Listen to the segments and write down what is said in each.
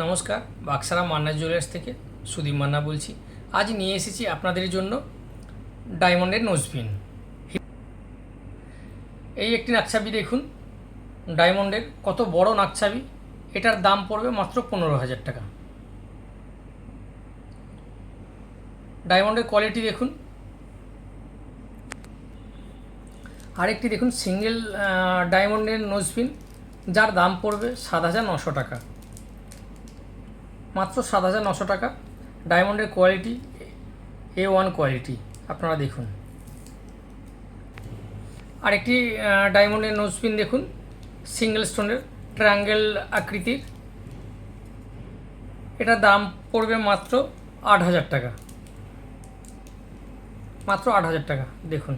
নমস্কার, বাক্সারা মান্না জুয়েলার্স থেকে সুদীপ মান্না বলছি। আজ নিয়ে এসেছি আপনাদের জন্য ডায়মন্ডের নোজপিন। এই একটি নাকছাবি দেখুন, ডায়মন্ডের কত বড় নাকছাবি। এটার দাম পড়বে মাত্র 15,000 টাকা। ডায়মন্ডের কোয়ালিটি দেখুন। আরেকটি দেখুন সিঙ্গেল ডায়মন্ডের নোজপিন, যার দাম পড়বে 7,900 টাকা, মাত্র 7,900 টাকা। ডায়মন্ডের কোয়ালিটি A1 কোয়ালিটি, আপনারা দেখুন। আরেকটি ডায়মন্ডের নোজপিন দেখুন, সিঙ্গেল স্টোনের ট্রায়াঙ্গেল আকৃতির। এটার দাম পড়বে মাত্র 8,000 টাকা, মাত্র 8,000 টাকা। দেখুন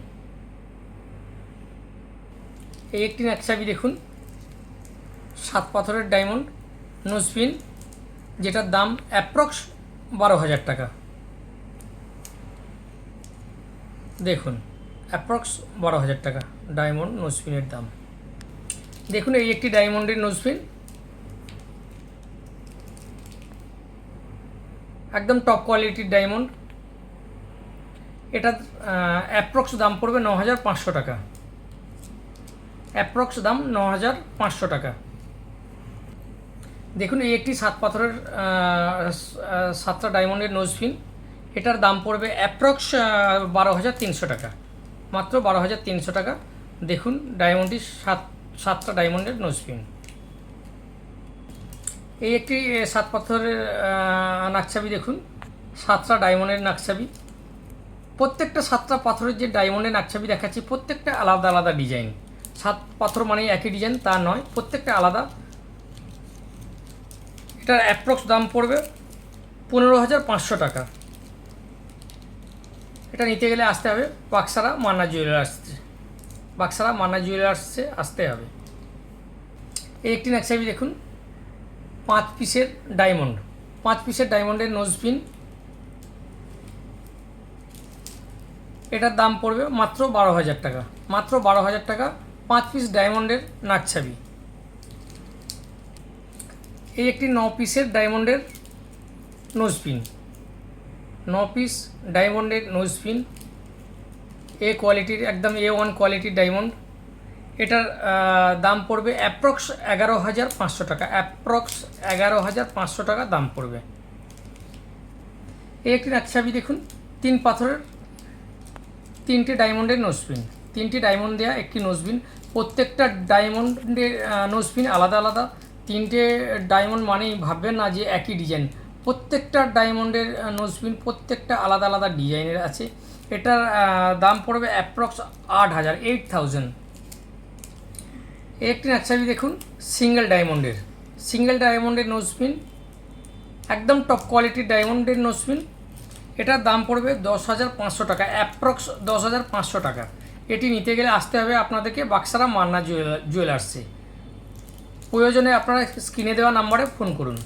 এই একটি নাকছাবি দেখুন, 7 পাথরের ডায়মন্ড নোজপিন, যেটার দাম অ্যাপ্রক্স 12,000 টাকা। দেখুন অ্যাপ্রক্স 12,000 টাকা ডায়মন্ড নোজপিনের দাম। দেখুন এই একটি ডায়মন্ডের নোজপিন, একদম টপ কোয়ালিটির ডায়মন্ড। এটার অ্যাপ্রক্স দাম পড়বে 9,500 টাকা, অ্যাপ্রক্স দাম 9,500 টাকা। দেখুন এই একটি 7 পাথরের 7টা ডায়মন্ডের নোজপিন, এটার দাম পড়বে অ্যাপ্রক্স 12,300 টাকা, মাত্র 12,300 টাকা। দেখুন ডায়মন্ডটি 7টা ডায়মন্ডের নোজপিন। এই একটি 7 পাথরের নাকছাবি দেখুন, 7টা ডায়মন্ডের নাকছাবি। প্রত্যেকটা 7টা পাথরের যে ডায়মন্ডের নাকছাবি দেখাচ্ছি, প্রত্যেকটা আলাদা আলাদা ডিজাইন। 7 পাথর মানে একই ডিজাইন তা নয়, প্রত্যেকটা আলাদা। এটার অ্যাপ্রক্স দাম পড়বে 15,500 টাকা। এটা নিতে গেলে আসতে হবে বাক্সারা মান্না জুয়েলার্সে, বাক্সারা মান্না জুয়েলার্সে আসতে হবে। এই একটি নাকছাবি দেখুন, 5 পিসের ডায়মন্ড, 5 পিসের ডায়মন্ডের নোজপিন। এটার দাম পড়বে মাত্র 12,000 টাকা, মাত্র 12,000 টাকা 5 পিস ডায়মন্ডের নাকছাবি। এই একটি 9 পিসের ডায়মন্ডের নোজপিন, 9 পিস ডায়মন্ডের নোজপিন, এ কোয়ালিটির, একদম A1 কোয়ালিটির ডায়মন্ড। এটার দাম পড়বে অ্যাপ্রক্স 11,500 টাকা, অ্যাপ্রক্স 11,500 টাকা দাম পড়বে। এই একটি নাকছাবি দেখুন, 3 পাথরের 3টে ডায়মন্ডের নোজপিন, 3টি ডায়মন্ড দেওয়া একটি নোজপিন। প্রত্যেকটা ডায়মন্ডের নোজপিন আলাদা আলাদা। 3টে ডায়মন্ড মানেই ভাববেন না যে একই ডিজাইন। প্রত্যেকটা ডায়মন্ডের নোজপিন প্রত্যেকটা আলাদা আলাদা ডিজাইনের আছে। এটার দাম পড়বে অ্যাপ্রক্স 8,000। একটি নাকছাবি দেখুন, সিঙ্গেল ডায়মন্ডের নোজপিন, একদম টপ কোয়ালিটির ডায়মন্ডের নোজপিন। এটার দাম পড়বে 10,500 টাকা, অ্যাপ্রক্স 10,500 টাকা। এটি নিতে গেলে আসতে হবে আপনাদেরকে বাক্সারা মান্না জুয়েলার্সে। প্রয়োজনে আপনারা স্ক্রিনে দেওয়া নাম্বারে ফোন করুন।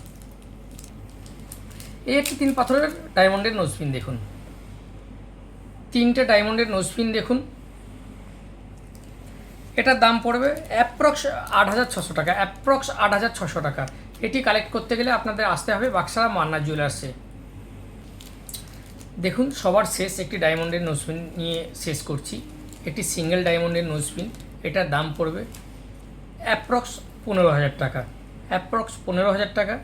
এই একটি 3 পাথরের ডায়মন্ডের নোজপিন দেখুন, 3টে ডায়মন্ডের নোজপিন দেখুন। এটার দাম পড়বে অ্যাপ্রক্স 8,600 টাকা, অ্যাপ্রক্স 8,600 টাকা। এটি কালেক্ট করতে গেলে আপনাদের আসতে হবে বাক্সারা মান্না জুয়েলার্সে। দেখুন সবার শেষ একটি ডায়মন্ডের নোজপিন নিয়ে শেষ করছি, একটি সিঙ্গেল ডায়মন্ডের নোজপিন। এটার দাম পড়বে অ্যাপ্রক্স 15,000 টাকা, অ্যাপ্রক্স 15,000 টাকা।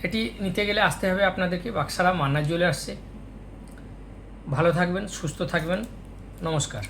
এটি নিতে গেলে আসতে হবে আপনাদেরকে বাক্সারা মান্না জুয়েলার্সে। ভালো থাকবেন, সুস্থ থাকবেন, নমস্কার।